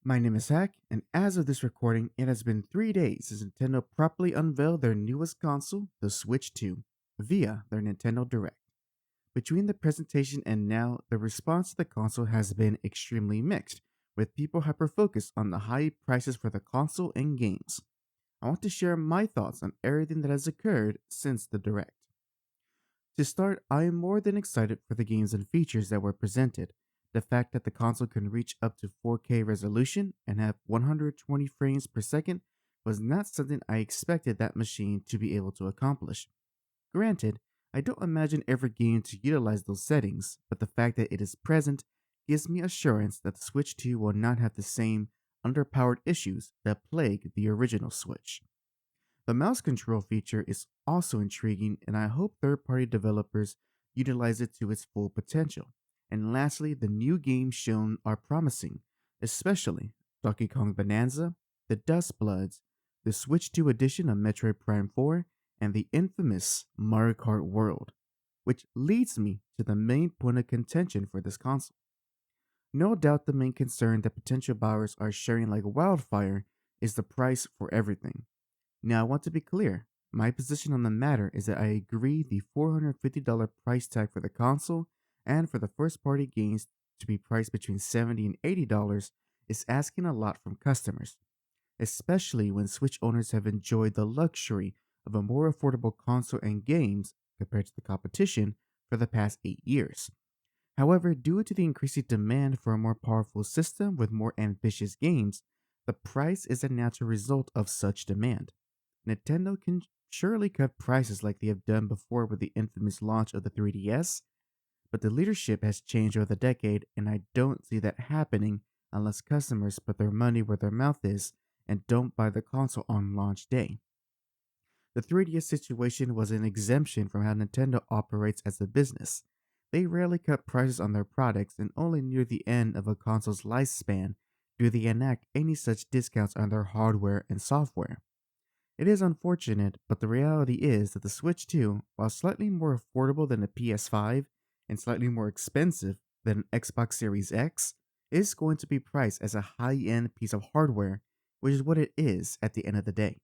My name is Hack, and as of this recording, it has been 3 days since Nintendo properly unveiled their newest console, the Switch 2, via their Nintendo Direct. Between the presentation and now, the response to the console has been extremely mixed, with people hyper focused on the high prices for the console and games. I want to share my thoughts on everything that has occurred since the Direct. To start, I am more than excited for the games and features that were presented. The fact that the console can reach up to 4K resolution and have 120 frames per second was not something I expected that machine to be able to accomplish. Granted, I don't imagine every game to utilize those settings, but the fact that it is present gives me assurance that the Switch 2 will not have the same underpowered issues that plagued the original Switch. The mouse control feature is also intriguing, and I hope third party developers utilize it to its full potential. And lastly, the new games shown are promising, especially Donkey Kong Bonanza, the Dust Bloods, the Switch 2 edition of Metroid Prime 4, and the infamous Mario Kart World, which leads me to the main point of contention for this console. No doubt the main concern that potential buyers are sharing like wildfire is the price for everything. Now, I want to be clear. My position on the matter is that I agree the $450 price tag for the console and for the first party games to be priced between $70 and $80 is asking a lot from customers, especially when Switch owners have enjoyed the luxury of a more affordable console and games compared to the competition for the past 8 years. However, due to the increasing demand for a more powerful system with more ambitious games, the price is a natural result of such demand. Nintendo can surely cut prices like they have done before with the infamous launch of the 3DS, but the leadership has changed over the decade, and I don't see that happening unless customers put their money where their mouth is and don't buy the console on launch day. The 3DS situation was an exemption from how Nintendo operates as a business. They rarely cut prices on their products, and only near the end of a console's lifespan do they enact any such discounts on their hardware and software. It is unfortunate, but the reality is that the Switch 2, while slightly more affordable than the PS5 and slightly more expensive than an Xbox Series X, is going to be priced as a high end piece of hardware, which is what it is at the end of the day.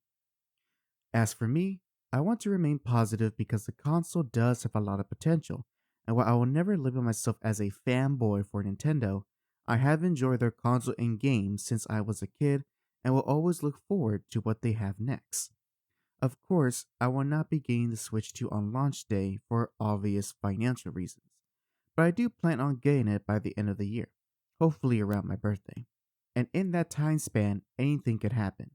As for me, I want to remain positive because the console does have a lot of potential, and while I will never label myself as a fanboy for Nintendo, I have enjoyed their console and games since I was a kid and will always look forward to what they have next. Of course, I will not be getting the Switch 2 on launch day for obvious financial reasons, but I do plan on getting it by the end of the year, hopefully around my birthday. And in that time span, anything could happen.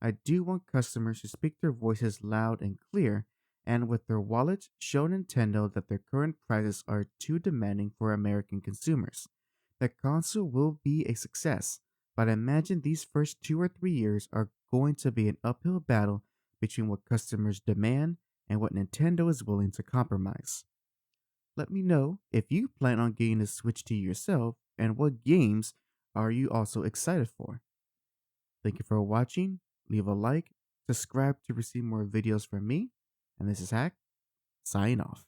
I do want customers to speak their voices loud and clear, and with their wallets show Nintendo that their current prices are too demanding for American consumers. The console will be a success, but I imagine these first 2 or 3 years are going to be an uphill battle between what customers demand and what Nintendo is willing to compromise. Let me know if you plan on getting a Switch to yourself and what games are you also excited for. Thank you for watching. Leave a like, subscribe to receive more videos from me, and this is Hack, signing off.